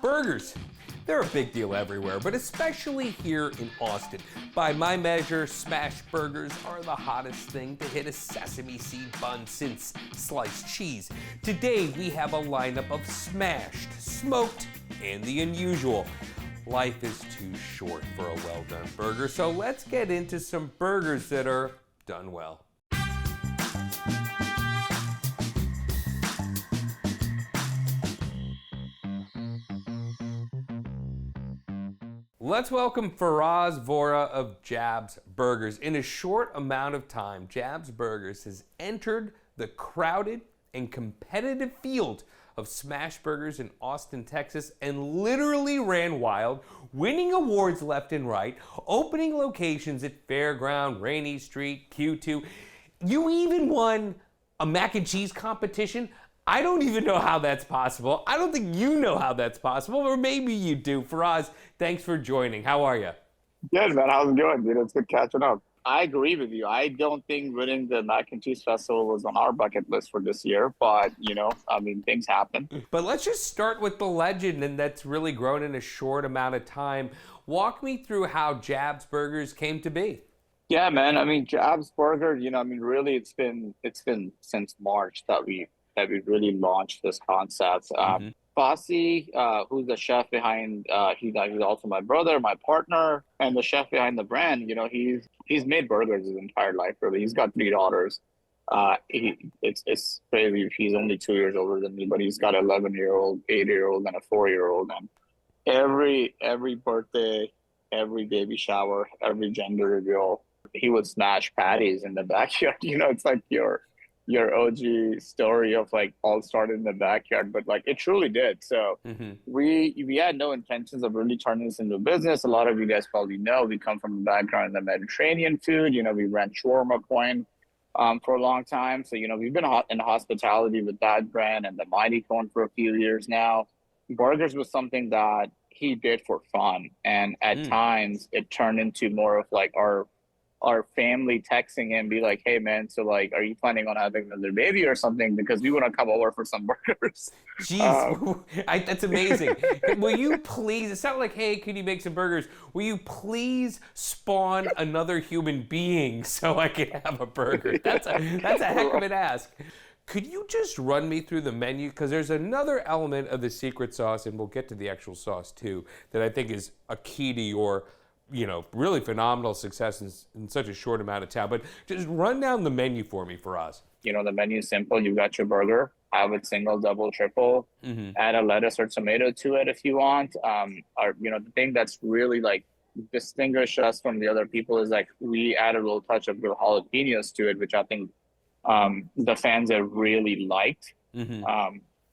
Burgers. They're a big deal everywhere, but especially here in Austin. By my measure, smash burgers are the hottest thing to hit a sesame seed bun since sliced cheese. Today, we have a lineup of smashed, smoked, and the unusual. Life is too short for a well-done burger, so let's get into some burgers that are done well. Let's welcome Faraz Vora of Jab's Burgers. In a short amount of time, Jab's Burgers has entered the crowded and competitive field of smash burgers in Austin, Texas, and literally ran wild, winning awards left and right, opening locations at Fairground, Rainey Street, Q2. You even won a mac and cheese competition. I don't even know how that's possible. I don't think you know how that's possible, or maybe you do. Faraz, thanks for joining. How are you? Good, man. How's it going, dude? It's good catching up. I agree with you. I don't think winning the Mac and Cheese Festival was on our bucket list for this year, but, things happen. But let's just start with the legend, and that's really grown in a short amount of time. Walk me through how Jab's Burgers came to be. Yeah, man. Jab's Burger, really it's been since March that we really launched this concept. Fasi, who's the chef behind, he's also my brother, my partner, and the chef behind the brand. He's made burgers his entire life. Really, he's got 3 daughters. It's crazy. He's only 2 years older than me, but he's got an 11-year-old, 8-year-old, and a 4-year-old. And every birthday, every baby shower, every gender reveal, he would smash patties in the backyard. It's like your OG story of like all started in the backyard, but like it truly did. So we had no intentions of really turning this into a business. A lot of you guys probably know we come from a background in the Mediterranean food. We ran shawarma point for a long time. So, we've been in hospitality with that brand and the Mighty Cone for a few years now. Burgers was something that he did for fun. And at times it turned into more of like our family texting him, be like, hey man, so like, are you planning on having another baby or something? Because we want to come over for some burgers. Jeez, that's amazing. Will you please, it's not like, hey, can you make some burgers? Will you please spawn another human being so I can have a burger? That's a heck of an ask. Could you just run me through the menu? Because there's another element of the secret sauce, and we'll get to the actual sauce too, that I think is a key to your really phenomenal success in such a short amount of time. But just run down the menu for me, for us. The menu is simple. You've got your burger. Have it single, double, triple. Add a lettuce or tomato to it if you want. The thing that's really like distinguished us from the other people is like we add a little touch of real jalapeños to it, which I think the fans have really liked.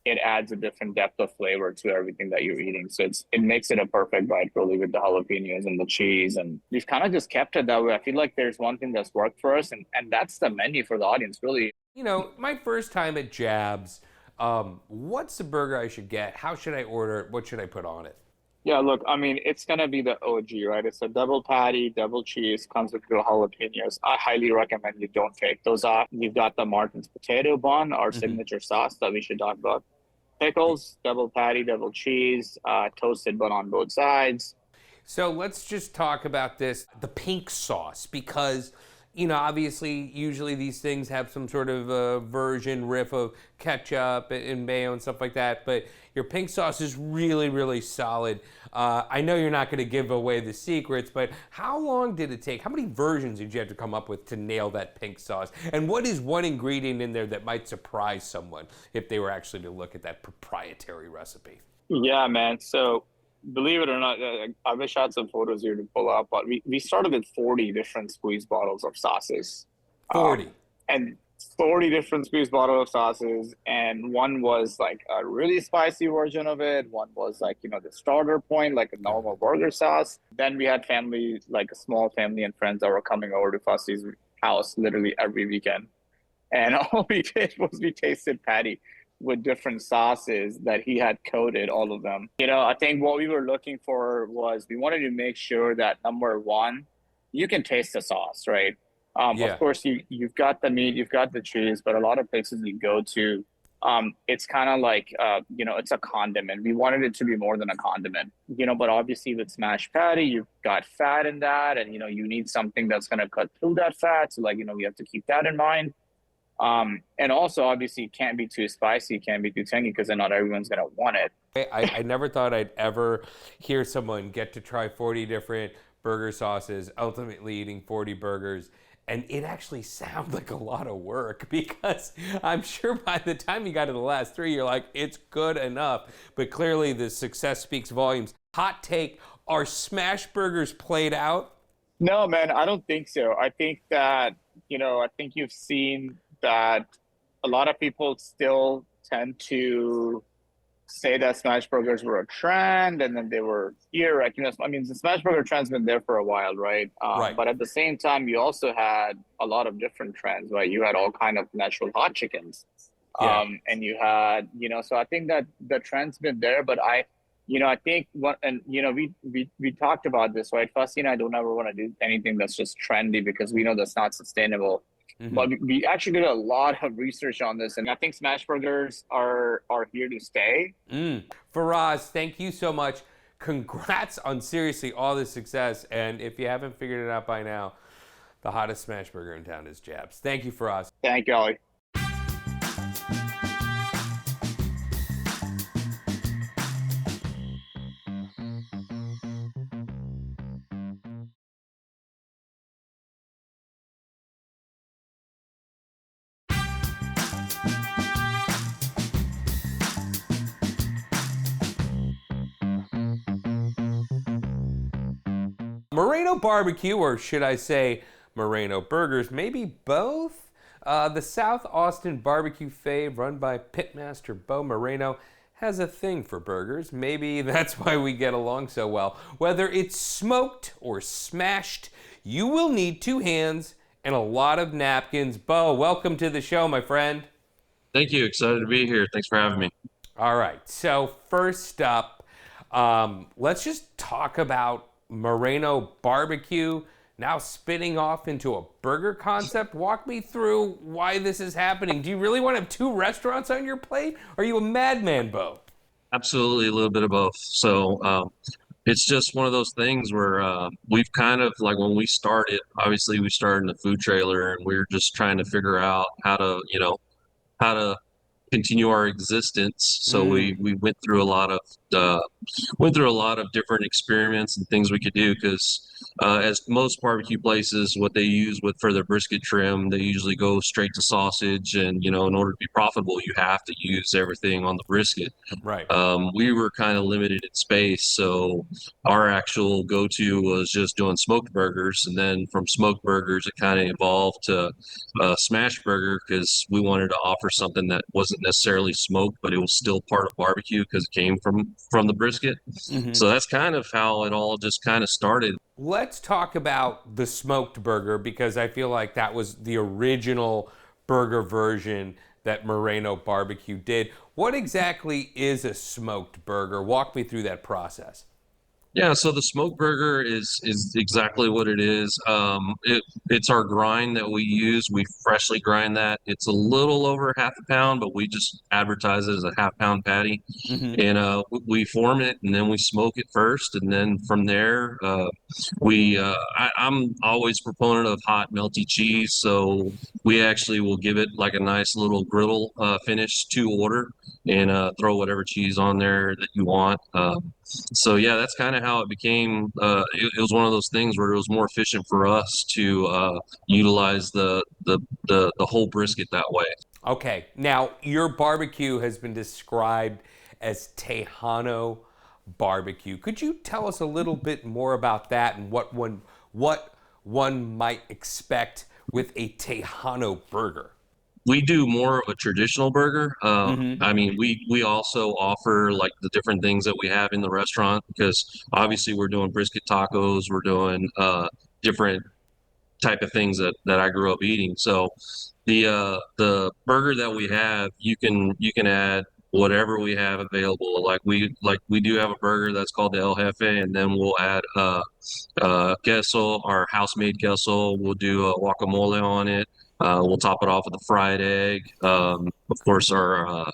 It adds a different depth of flavor to everything that you're eating. So it makes it a perfect bite, really, with the jalapenos and the cheese. And we've kind of just kept it that way. I feel like there's one thing that's worked for us, and that's the menu for the audience, really. My first time at Jab's, what's the burger I should get? How should I order it? What should I put on it? Yeah, look, it's going to be the OG, right? It's a double patty, double cheese, comes with grilled jalapenos. I highly recommend you don't take those off. You've got the Martin's potato bun, our signature sauce that we should talk about. Pickles, double patty, double cheese, toasted bun on both sides. So let's just talk about the pink sauce, because obviously, usually these things have some sort of version riff of ketchup and mayo and stuff like that, but your pink sauce is really, really solid. I know you're not going to give away the secrets, but how long did it take? How many versions did you have to come up with to nail that pink sauce? And what is one ingredient in there that might surprise someone if they were actually to look at that proprietary recipe? Yeah, man. So believe it or not, I wish I had some photos here to pull up, but we started with 40 different squeeze bottles of sauces. 40? And 40 different squeeze bottles of sauces. And one was like a really spicy version of it. One was like, the starter point, like a normal burger sauce. Then we had family, like a small family and friends that were coming over to Fasi's house literally every weekend. And all we did was we tasted patty with different sauces that he had coated, all of them. I think what we were looking for was we wanted to make sure that, number one, you can taste the sauce, right? Of course, you've got the meat, you've got the cheese, but a lot of places you go to, it's kind of like, it's a condiment. We wanted it to be more than a condiment, but obviously with smashed patty, you've got fat in that, and, you need something that's going to cut through that fat. So, like, we have to keep that in mind. And also, obviously, it can't be too spicy, it can't be too tangy, because then not everyone's going to want it. I never thought I'd ever hear someone get to try 40 different burger sauces, ultimately eating 40 burgers. And it actually sounds like a lot of work, because I'm sure by the time you got to the last three, you're like, it's good enough. But clearly the success speaks volumes. Hot take, are smash burgers played out? No, man, I don't think so. I think that, I think you've seen that a lot of people still tend to say that smash burgers were a trend, and then they were here. I mean, the smash burger trend's been there for a while, right? Right. But at the same time, you also had a lot of different trends, right? You had all kind of natural hot chickens, Yeah. and you had, so I think that the trend's been there. But I think what, and we talked about this, right? Fasi and I don't ever want to do anything that's just trendy, because we know that's not sustainable. But we actually did a lot of research on this, and I think smash burgers are here to stay. Faraz, thank you so much. Congrats on seriously all this success. And if you haven't figured it out by now, the hottest smash burger in town is Jabs. Thank you, Faraz. Thank you, Ali. Moreno Barbecue, or should I say Moreno Burgers, maybe both. The South Austin barbecue fave run by Pitmaster Bo Moreno has a thing for burgers. Maybe that's why we get along so well. Whether it's smoked or smashed, you will need two hands and a lot of napkins. Bo, welcome to the show, my friend. Thank you. Excited to be here. Thanks for having me. All right, so first up, let's just talk about Moreno Barbecue, now spinning off into a burger concept. Walk me through why this is happening. Do you really want to have two restaurants on your plate? Are you a madman, Bo? Absolutely, a little bit of both. So it's just one of those things where we've kind of like when we started, obviously we started in the food trailer and we were just trying to figure out how to continue our existence. So we went through a lot of different experiments and things we could do, because as most barbecue places, what they use with for their brisket trim, they usually go straight to sausage, and in order to be profitable, you have to use everything on the brisket. Right. We were kind of limited in space, so our actual go-to was just doing smoked burgers, and then from smoked burgers, it kind of evolved to smash burger, because we wanted to offer something that wasn't necessarily smoked, but it was still part of barbecue because it came from the brisket. So that's kind of how it all just kind of started. Let's talk about the smoked burger, because I feel like that was the original burger version that Moreno Barbecue did. What exactly is a smoked burger? Walk me through that process. Yeah, so the smoke burger is exactly what it is. It's our grind that we use. We freshly grind that. It's a little over half a pound, but we just advertise it as a half pound patty. And we form it, and then we smoke it first, and then from there I'm always a proponent of hot melty cheese, so we actually will give it like a nice little griddle finish to order, and throw whatever cheese on there that you want. So yeah, that's kind of how it became. It was one of those things where it was more efficient for us to utilize the whole brisket that way. Okay, now your barbecue has been described as Tejano barbecue. Could you tell us a little bit more about that and what one might expect with a Tejano burger? We do more of a traditional burger. I mean, we also offer like the different things that we have in the restaurant, because obviously we're doing brisket tacos, we're doing different type of things that I grew up eating. So the burger that we have, you can add whatever we have available. Like we do have a burger that's called the El Jefe, and then we'll add queso, our house made queso. We'll do a guacamole on it. We'll top it off with a fried egg. Of course, our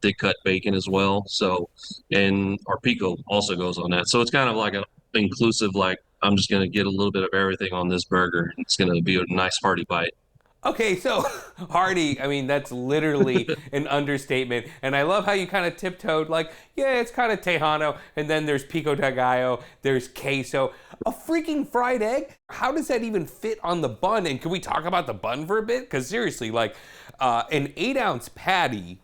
thick cut bacon as well. So, and our pico also goes on that. So it's kind of like an inclusive. Like I'm just gonna get a little bit of everything on this burger. It's gonna be a nice hearty bite. Okay, so hearty, I mean, that's literally an understatement. And I love how you kind of tiptoed, like, yeah, it's kind of Tejano, and then there's pico de gallo, there's queso. A freaking fried egg? How does that even fit on the bun? And can we talk about the bun for a bit? Because seriously, like, an 8-ounce patty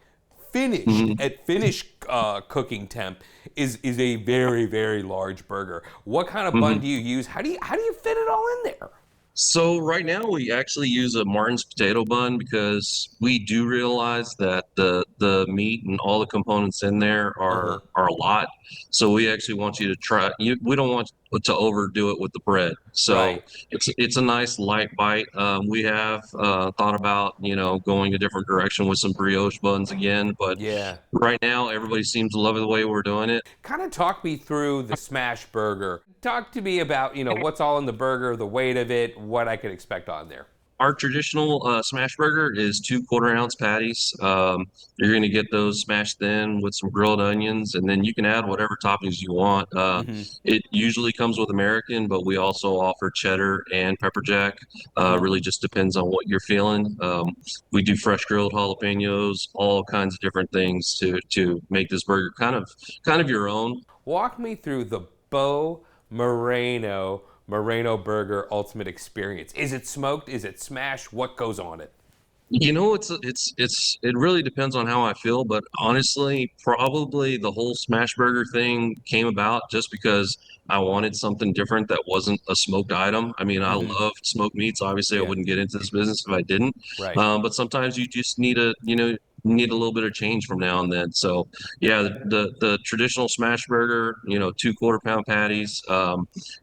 finished at finish cooking temp is a very, very large burger. What kind of bun do you use? How do you fit it all in there? So right now we actually use a Martin's potato bun because we do realize that the meat and all the components in there are a lot. So we actually want you to try. We don't want to overdo it with the bread. So Right. it's a nice light bite. We have thought about going a different direction with some brioche buns again, but Yeah. right now everybody seems to love the way we're doing it. Kind of talk me through the smash burger. Talk to me about, what's all in the burger, the weight of it, what I could expect on there. Our traditional smash burger is 2 quarter-ounce patties. You're going to get those smashed thin with some grilled onions, and then you can add whatever toppings you want. It usually comes with American, but we also offer cheddar and pepper jack. Really just depends on what you're feeling. We do fresh grilled jalapeños, all kinds of different things to make this burger kind of your own. Walk me through the Bo Moreno Burger Ultimate Experience. Is it smoked? Is it smashed? What goes on it? It really depends on how I feel, but honestly, probably the whole smash burger thing came about just because I wanted something different that wasn't a smoked item. I mean, I love smoked meats. Obviously, I Yeah. wouldn't get into this business if I didn't. Right. But sometimes you just need a little bit of change from now and then. So yeah, the traditional smash burger, 2 quarter-pound patties,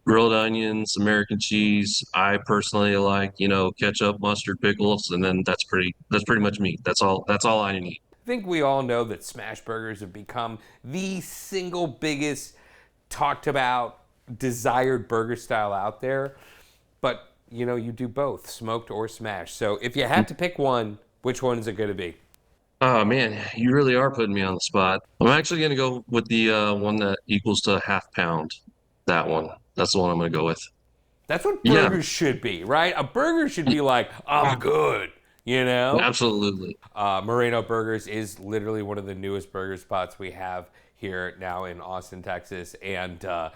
grilled onions, American cheese. I personally like, ketchup, mustard, pickles, and then that's pretty much me. That's all I need. I think we all know that smash burgers have become the single biggest talked about desired burger style out there. But, you do both, smoked or smashed. So if you had to pick one, which one is it going to be? Oh man, you really are putting me on the spot. I'm actually going to go with the one that equals to a half pound. That one. That's the one I'm going to go with. That's what Yeah, burgers should be, right? A burger should be like, I'm good, you know? absolutely. Moreno Burgers is literally one of the newest burger spots we have here now in Austin, Texas. And your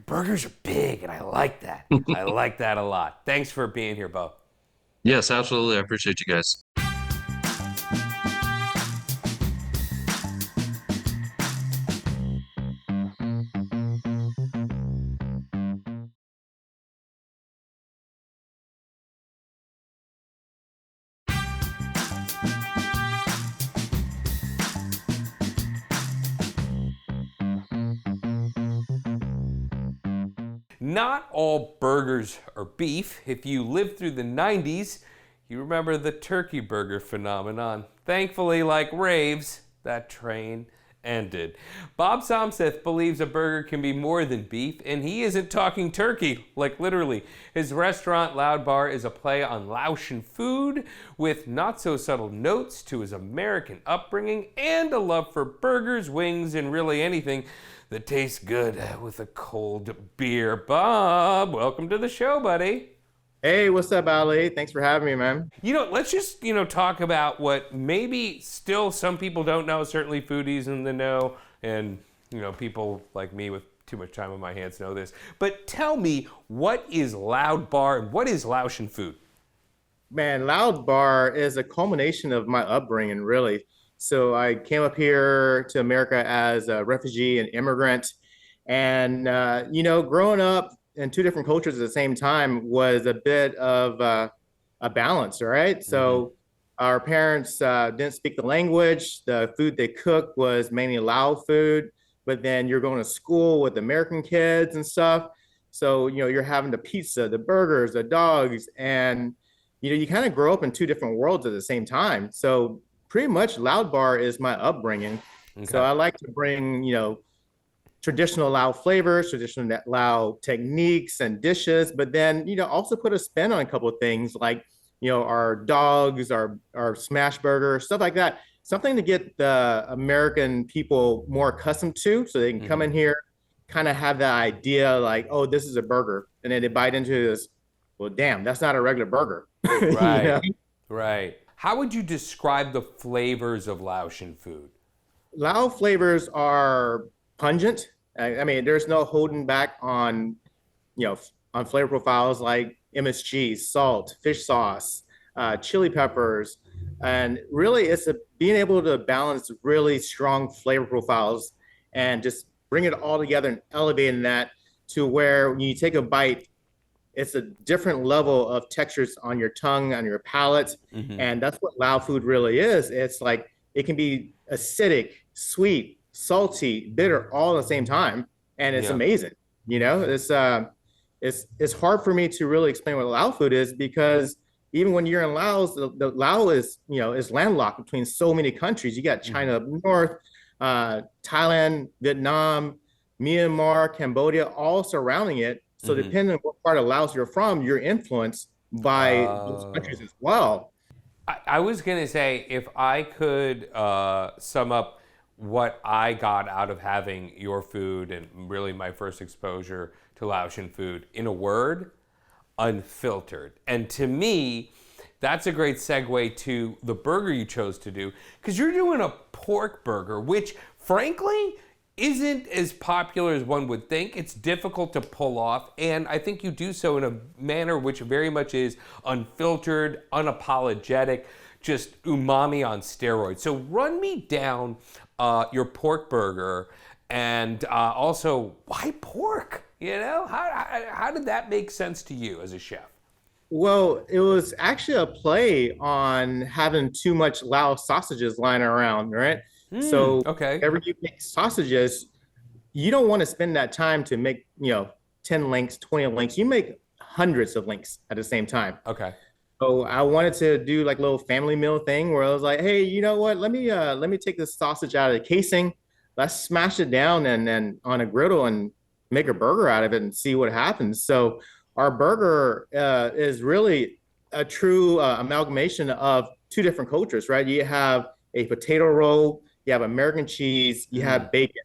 burgers are big, and I like that. I like that a lot. Thanks for being here, Bo. Yes, absolutely. I appreciate you guys. Not all burgers are beef. If you lived through the 90s, you remember the turkey burger phenomenon. Thankfully, like raves, that train ended. Bob Somseth believes a burger can be more than beef, and he isn't talking turkey, like literally. His restaurant, Laod Bar, is a play on Laotian food with not so subtle notes to his American upbringing and a love for burgers, wings, and really anything that tastes good with a cold beer. Bob, welcome to the show, buddy. Hey, what's up, Ali? Thanks for having me, man. Let's just, talk about what maybe still some people don't know, certainly foodies in the know, and, people like me with too much time on my hands know this. But tell me, what is Laod Bar and what is Laotian food? Man, Laod Bar is a culmination of my upbringing, really. So I came up here to America as a refugee and immigrant. And, growing up in two different cultures at the same time was a bit of a balance, right? So our parents didn't speak the language. The food they cooked was mainly Lao food, but then you're going to school with American kids and stuff. So, you're having the pizza, the burgers, the dogs, and, you kind of grow up in two different worlds at the same time. So pretty much Laod Bar is my upbringing. Okay. So I like to bring, traditional Lao flavors, traditional Lao techniques and dishes, but then, also put a spin on a couple of things like, our dogs, our smash burger, stuff like that. Something to get the American people more accustomed to, so they can come in here, kind of have that idea like, oh, this is a burger, and then they bite into this. Well, damn, that's not a regular burger. Right. Right. How would you describe the flavors of Laotian food? Lao flavors are pungent. I mean, there's no holding back on, on flavor profiles like MSG, salt, fish sauce, chili peppers. And really, it's being able to balance really strong flavor profiles and just bring it all together and elevating that to where when you take a bite, it's a different level of textures on your tongue, on your palate. And that's what Lao food really is. It's like, it can be acidic, sweet, salty, bitter, all at the same time. And it's amazing. It's hard for me to really explain what Lao food is, because even when you're in Laos, the Lao is, is landlocked between so many countries. You got China up north, Thailand, Vietnam, Myanmar, Cambodia, all surrounding it. So depending on what part of Laos you're from, you're influenced by those countries as well. I was going to say, if I could sum up what I got out of having your food and really my first exposure to Laotian food in a word, unfiltered. And to me, that's a great segue to the burger you chose to do, because you're doing a pork burger, which frankly isn't as popular as one would think. It's difficult to pull off, and I think you do so in a manner which very much is unfiltered, unapologetic, just umami on steroids. So run me down your pork burger, and also, why pork? How did that make sense to you as a chef? Well, it was actually a play on having too much Lao sausages lying around, right? So whenever you make sausages, you don't want to spend that time to make, 10 links, 20 links. You make hundreds of links at the same time. Okay. So I wanted to do like a little family meal thing where I was like, hey, you know what? Let me take this sausage out of the casing. Let's smash it down and then on a griddle and make a burger out of it and see what happens. So our burger is really a true amalgamation of two different cultures, right? You have a potato roll, you have American cheese, you have bacon.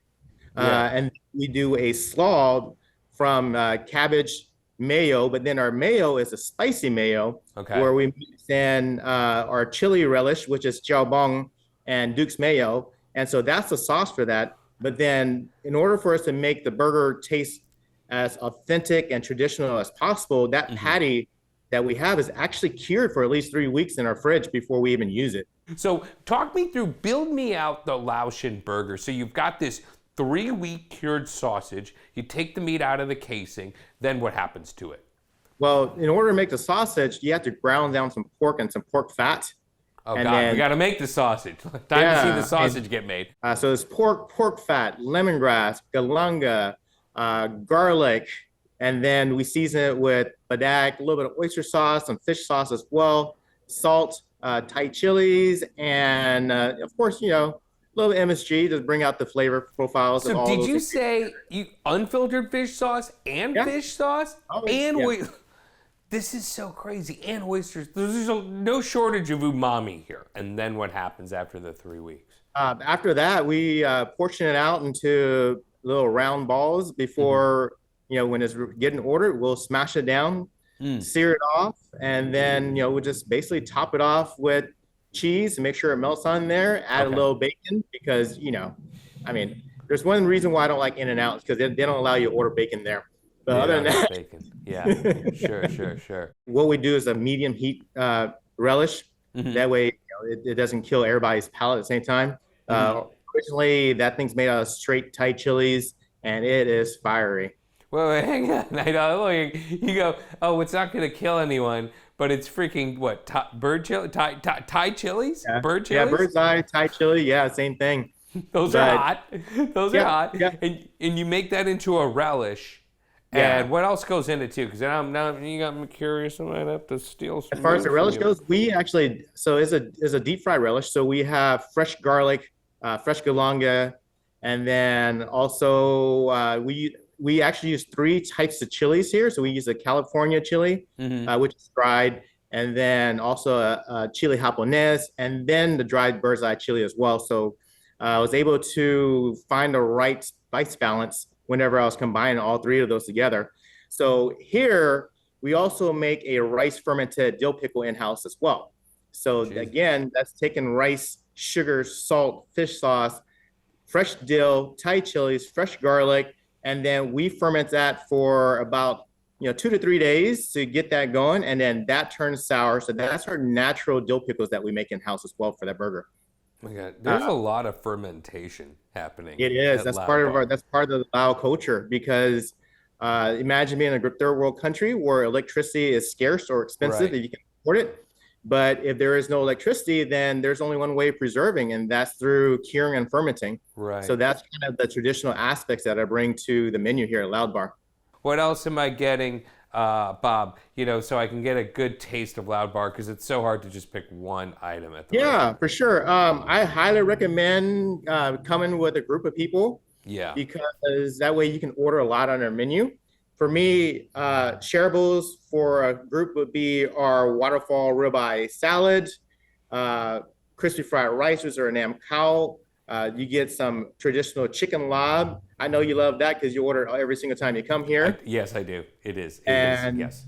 And we do a slaw from cabbage mayo, but then our mayo is a spicy mayo where we mix in our chili relish, which is jiaobong and Duke's mayo. And so that's the sauce for that. But then in order for us to make the burger taste as authentic and traditional as possible, that patty that we have is actually cured for at least 3 weeks in our fridge before we even use it. So talk me through, build me out the Laotian burger. So you've got this 3-week cured sausage, you take the meat out of the casing, then what happens to it? Well, in order to make the sausage, you have to ground down some pork and some pork fat. Oh, and God, we got to make the sausage. Time to see the sausage get made. So it's pork fat, lemongrass, galanga, garlic, and then we season it with badak, a little bit of oyster sauce, some fish sauce as well, salt, Thai chilies, and of course, a little MSG to bring out the flavor profiles. So did you say you unfiltered fish sauce and fish sauce This is so crazy. And oysters. There's no shortage of umami here. And then what happens after the 3 weeks? After that, we portion it out into little round balls before, when it's getting ordered, we'll smash it down, sear it off, and then, we'll just basically top it off with cheese and make sure it melts on there, add a little bacon because, there's one reason why I don't like In-N-Out because they don't allow you to order bacon there. But other than that, bacon. Yeah, sure. What we do is a medium heat relish. That way, it doesn't kill everybody's palate at the same time. Originally, that thing's made out of straight Thai chilies, and it is fiery. Wait, hang on. I know. You go, oh, it's not going to kill anyone, but it's freaking, what, bird chili? Thai chilies? Yeah. Bird chilies? Yeah, bird's eye, Thai chili. Yeah, same thing. Those are hot. Those are hot. Yeah. And you make that into a relish. And what else goes in it too? Because I'm curious. I might have to steal some. As far as the relish goes, we actually it's a deep fried relish. So we have fresh garlic, fresh galanga, and then also we actually use 3 types of chilies here. So we use a California chili, which is dried. and then also a chili japonés, and then the dried bird's eye chili as well. So I was able to find the right spice balance whenever I was combining all three of those together. So here, we also make a rice fermented dill pickle in-house as well. So again, that's taking rice, sugar, salt, fish sauce, fresh dill, Thai chilies, fresh garlic, and then we ferment that for about 2 to 3 days to get that going, and then that turns sour. So that's our natural dill pickles that we make in-house as well for that burger. Oh my God, there's a lot of fermentation happening. It is. That's part of the Lao culture, because imagine being in a third world country where electricity is scarce or expensive if you can afford it. But if there is no electricity, then there's only one way of preserving, and that's through curing and fermenting. Right. So that's kind of the traditional aspects that I bring to the menu here at Laod Bar. What else am I getting, Bob? So I can get a good taste of Laod Bar, because it's so hard to just pick one item at the restaurant. For sure. I highly recommend coming with a group of people. Yeah. Because that way you can order a lot on our menu. For me, shareables for a group would be our waterfall ribeye salad, crispy fried rice, which are nam khao. You get some traditional chicken lob. I know you love that because you order every single time you come here. Yes, I do. It is. Yes.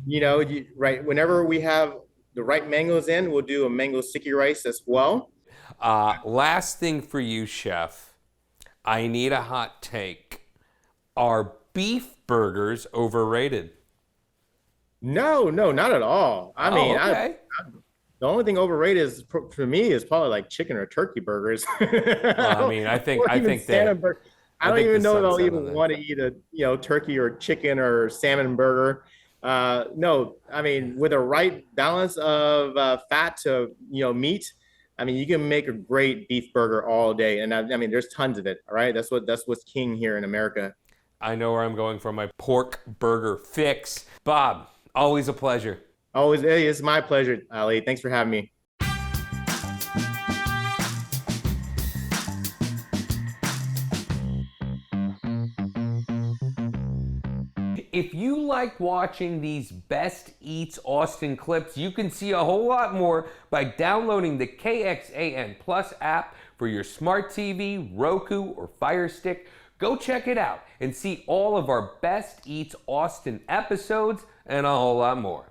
Whenever we have the right mangoes in, we'll do a mango sticky rice as well. Last thing for you, Chef. I need a hot take. Are beef burgers overrated? No, not at all. I mean, the only thing overrated is for me is probably like chicken or turkey burgers. I think I don't even know if I'll even want to eat a turkey or chicken or salmon burger. No, I mean, with a right balance of fat to meat, I mean, you can make a great beef burger all day, and I mean, there's tons of it. All right, that's what's king here in America. I know where I'm going for my pork burger fix. Bob, always a pleasure. Always, it's my pleasure, Ali. Thanks for having me. If you like watching these Best Eats Austin clips, you can see a whole lot more by downloading the KXAN Plus app for your smart TV, Roku, or Fire Stick. Go check it out and see all of our Best Eats Austin episodes and a whole lot more.